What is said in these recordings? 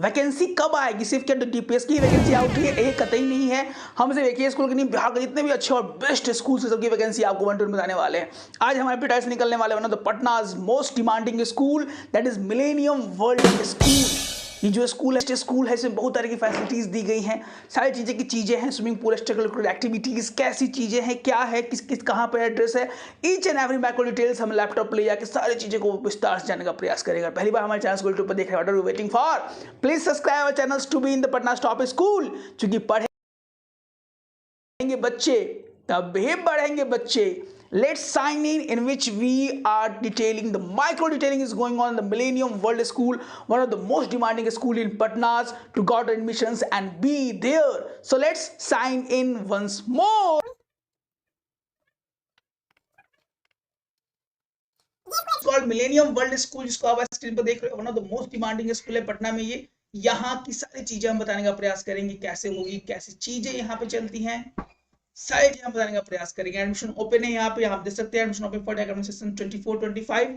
Vacancy कब आएगी? सिर्फ क्या डीपीएस की वैकेंसी आउट हुई है? ये कतई नहीं है। हम सिर्फ एक ही स्कूल की नहीं, बिहार के जितने भी अच्छे और बेस्ट स्कूल से सबकी वैकेंसी आपको 1 2 में बताने वाले हैं। आज हमारे एडवर्टाइज निकलने वाले one of the Patna's most demanding school, that is Millennium World School. ये जो स्कूल है इसमें बहुत तरह की फैसिलिटीज दी गई हैं, सारी चीज़ें की चीज़ें हैं, swimming pool, extra curricular activities, कैसी चीज़ें हैं, क्या है, किस किस कहाँ पर एड्रेस है, each and every macro details हम लैपटॉप ले जाकर सारी चीज़ें को विस्तार से जानने का प्रयास करेगा। पहली बार हमारे चैनल को यूट्यूब पर देख रहे हैं, waiting for, please subscribe our channels to be in the Patna top school. क्योंकि पढ़ेंगे बच्चे तभी बढ़ेंगे बच्चे। Let's sign in which we are detailing the micro detailing is going on in the Millennium World School, one of the most demanding school in Patnas, to got admissions and be there. So let's sign in once more. Called Millennium World School, जिसको आप screen पर देख रहे हो, one of the most demanding school है पटना में। ये यहाँ की सारी चीजें हम बताने का प्रयास करेंगे, कैसे होगी, कैसी चीजें यहाँ पे चलती हैं, सारी चीजें हम बताने का प्रयास करेंगे। एडमिशन ओपन है, यहाँ पे आप देख सकते हैं admission open for academic session 24-25।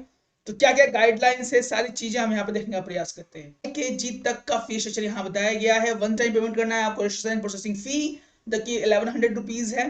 तो क्या क्या गाइडलाइंस है, सारी चीजें हम यहाँ पे देखने का प्रयास करते हैं। के जी तक का फी स्ट्रक्चर यहाँ बताया गया है। वन टाइम पेमेंट करना है आपको, registration processing fee the key 1100 rupees है।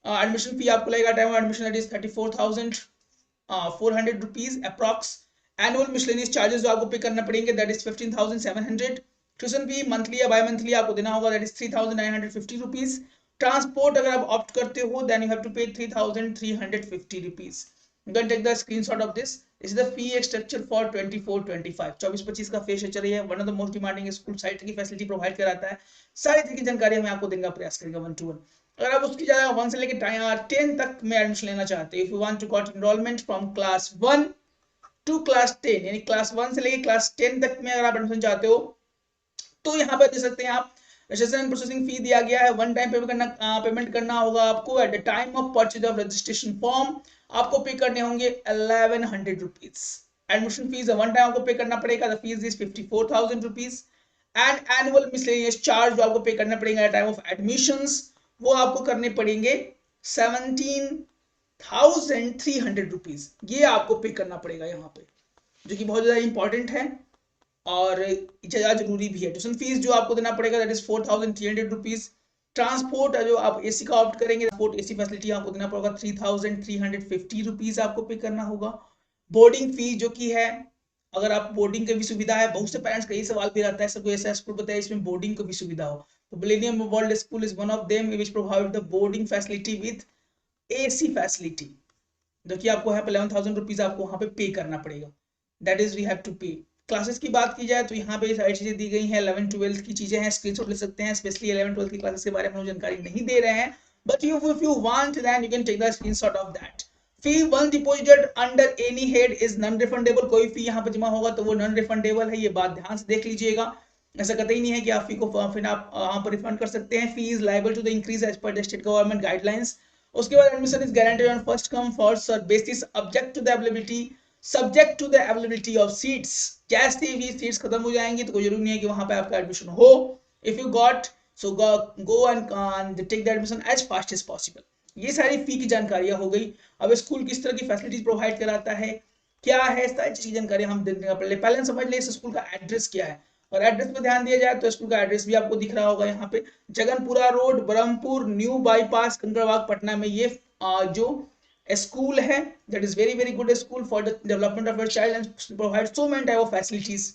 एडमिशन फी आपको लगेगा time admission that is 34,400 rupees approx. Annual miscellaneous charges जो आपको पे करना पड़ेंगे that is 15,700। Tuition fee monthly या बाय मंथली आपको देना होगा दैट इज 3,950 रुपीज। ट्रांसपोर्ट अगर आप ऑप्ट करते हो देन यू हैव टू पे 3,350 rupees. You can take the screenshot of this. This is the fee structure for 24-25 24-25 का फी स्ट्रक्चर है। One of the most demanding school site की facility provide कराता है। सारी तरह की जानकारी मैं आपको देने का प्रयास करेंगे 1 to 1। अगर आप उसकी जगह 1 से लेकर 10 तक में एडमिशन लेना चाहते हैं, if you want to got enrolment from class 1 to class 10, यानी क्लास 1 से लेकर क्लास 10 तक में अगर आप एडमिशन चाहते हो तो यहाँ पर दे सकते हैं आप। रजिस्ट्रेशन प्रोसेसिंग फी दिया गया है, वन टाइम पेमेंट करना होगा आपको at the time of purchase of registration form. आपको पे करने होंगे 1100 rupees. Admission fees one time आपको पे करना पड़ेगा, the fees is 54,000 rupees. And annual miscellaneous charge जो आपको पे करना पड़ेगा एट टाइम ऑफ एडमिशंस, वो आपको करने पड़ेंगे 17,300 रुपीज। ये आपको पे करना पड़ेगा यहाँ पे, जो कि बहुत ज्यादा इंपॉर्टेंट है और ज्यादा जरूरी भी है। ट्यूशन फीस जो आपको देना पड़ेगा दैट इज 4,300 रुपीज। ट्रांसपोर्ट जो आप एसी का ऑप्ट करेंगे, ट्रांसपोर्ट एसी फैसिलिटी आपको देना पड़ेगा 3,350 रुपीज आपको पे करना होगा। बोर्डिंग फी जो कि है, अगर आप बोर्डिंग की भी सुविधा है, बहुत से पेरेंट्स का ये सवाल भी रहता है सबको ऐसा स्कूल बताया इसमें बोर्डिंग की भी सुविधा हो, तो millennium World school is one of them which provide the boarding facility with AC facility, जो कि आपको यहाँ पे 11,000 रुपीज आपको वहाँ पे पे करना पड़ेगा, that is we have to pay. Classes की बात की जाए तो यहाँ पे सारी चीजें दी गई हैं, 11-12 की चीजें हैं, स्क्रीनशॉट ले सकते हैं। स्पेशली 11-12 की क्लासेस के बारे में हम जानकारी नहीं दे रहे हैं, but if you want then you can take the screenshot of that. Fee once deposited under any head is non refundable। कोई फी यहाँ पे जमा होगा तो वो नॉन रिफंडेबल है, ये बात ध्यान से देख लीजिएगा। ऐसा कतई नहीं है कि आप फी को फिर आप यहाँ पर रिफंड कर सकते हैं। Fee is liable to the increase as per the state government guidelines. उसके बाद admission is guaranteed on first come first serve basis subject to the availability of seats. जैसे भी सीट्स खत्म हो जाएंगी तो कोई जरूरी नहीं है कि वहां पे आपका एडमिशन हो। If you got so go and take the admission as fast as possible. ये सारी फी की जानकारियां हो गई। अब स्कूल किस तरह की फैसिलिटीज प्रोवाइड कराता है, क्या है, सारी चीज की जानकारी हम देने का पहले समझ ले इस स्कूल का एड्रेस क्या है। और एड्रेस पे ध्यान दिया जाए तो स्कूल का एड्रेस भी आपको दिख रहा होगा यहाँ पे, Jaganpura Road, Brahmpur New Bypass, Kankarbagh, Patna में ये जो स्कूल है that is very good school for the development of your child and provide so many type of facilities.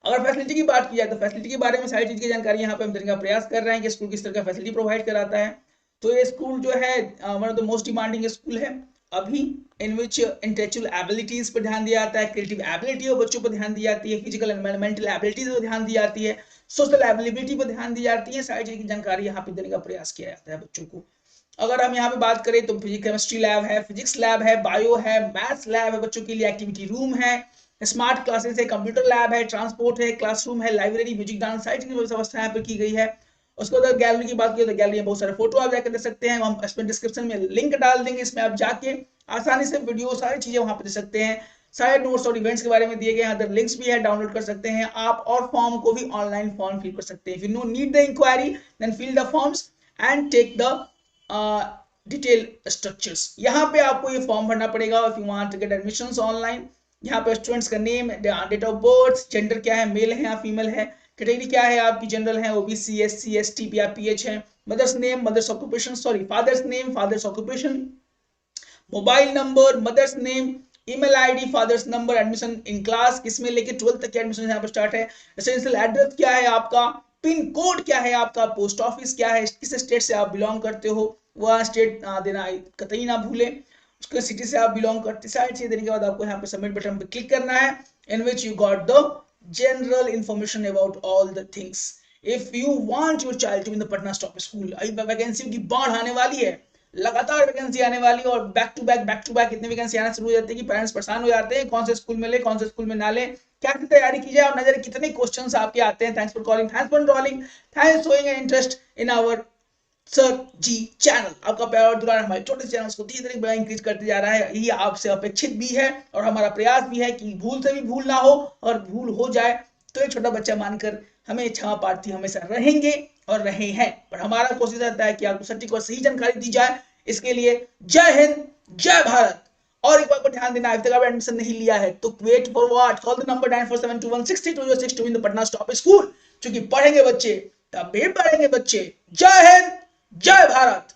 अगर फैसिलिटी की बात की जाए तो फैसिलिटी के बारे में सारी चीज की जानकारी यहाँ पे हम देने का प्रयास कर रहे हैं कि स्कूल किस तरह का फैसिलिटी प्रोवाइड कराता है। तो ये स्कूल जो है one of the most demanding school है अभी, इन विच इंटेलेक्चुअल एबिलिटीज पर ध्यान दिया जाता है, क्रिएटिव एबिलिटी ऑफ बच्चों पर ध्यान दी जाती है, फिजिकल एंड मेंटल एबिलिटीज पर ध्यान दी जाती है, सोशल एबिलिटी पर ध्यान दी जाती है। सारी चीज की जानकारी यहाँ पे देने का प्रयास किया जाता है बच्चों को। अगर हम यहाँ पे बात करें तो केमिस्ट्री लैब है, फिजिक्स लैब है, बायो है, मैथ्स लैब है, बच्चों के लिए एक्टिविटी रूम है, स्मार्ट क्लासेस है, कंप्यूटर लैब है, ट्रांसपोर्ट है, क्लासरूम है, लाइब्रेरी, म्यूजिक, डांस, सारी चीज व्यवस्था यहाँ पे की गई है। उसके बाद गैलरी की बात की तो गैलरी में बहुत सारे फोटो आप जाकर देख सकते हैं, हम इसमें डिस्क्रिप्शन में लिंक डाल देंगे, इसमें आप जाके आसानी से वीडियो सारी चीजें वहां पे देख सकते हैं। सारे नोट्स और इवेंट्स के बारे में दिए गए अदर लिंक्स भी है, डाउनलोड कर सकते हैं आप, और फॉर्म को भी ऑनलाइन फॉर्म फिल कर सकते हैं। If you need the inquiry then fill the forms and take the detail structures. यहाँ पे आपको ये फॉर्म भरना पड़ेगा if you want to get admissions online. यहाँ पे स्टूडेंट्स का name, date of birth, gender क्या है, मेल है या फीमेल है, कैटेगरी क्या है आपकी, जनरल है, ओबीसी, एससी, एसटी या पीएच है, mother's name, mother's occupation, sorry father's name, father's occupation, mobile number, mother's name, email ID, father's number, admission in class किसमें लेके 12th तक के एडमिशन यहाँ पर स्टार्ट है, रेसिडेंशियल एड्रेस क्या है आपका, पिन कोड क्या है आपका, पोस्ट ऑफिस क्या है, किस स्टेट से आप बिलोंग करते हो, वह स्टेट देना कतई ना भूले, उसके सिटी से आप बिलोंग करते, सारी चीजें देने के बाद आपको यहाँ पे सबमिट बटन पे क्लिक करना है, in which you got the general information about all the things. If you want your child to in the Patna stop school, vacancy की बाढ़ आने वाली है, लगातार वैकेंसी आने वाली है, और बैक टू बैक इतनी वैकेंसी आना शुरू हो जाती है कि पेरेंट्स परेशान हो जाते हैं, कौन से स्कूल में ले, कौन से स्कूल में ना ले, क्या की तैयारी की जाए, और नजर कितने क्वेश्चंस आपके आते हैं। Thanks for calling, thanks for enrolling, thanks showing an interest in our sir ji channel. आपका प्यार और दुलार हमारे छोटे चैनल्स को धीरे धीरे बड़ा इंक्रीज करते जा रहा है, यही आपसे अपेक्षित भी है और हमारा प्रयास भी है कि भूल से भी भूल ना हो, और भूल हो जाए तो एक छोटा बच्चा मानकर हमें क्षमा प्रार्थी हमेशा रहेंगे और रहे हैं, पर हमारा कोशिश रहता है कि आपको सटीक और सही जानकारी दी जाए। इसके लिए जय हिंद, जय भारत। और एक बात को ध्यान देना, अभी तक आप एडमिशन नहीं लिया है तो wait for what, call the number 9472163262 in the Patna stop school, क्योंकि पढ़ेंगे बच्चे तब भी पढ़ेंगे बच्चे। जय हिंद, जय भारत।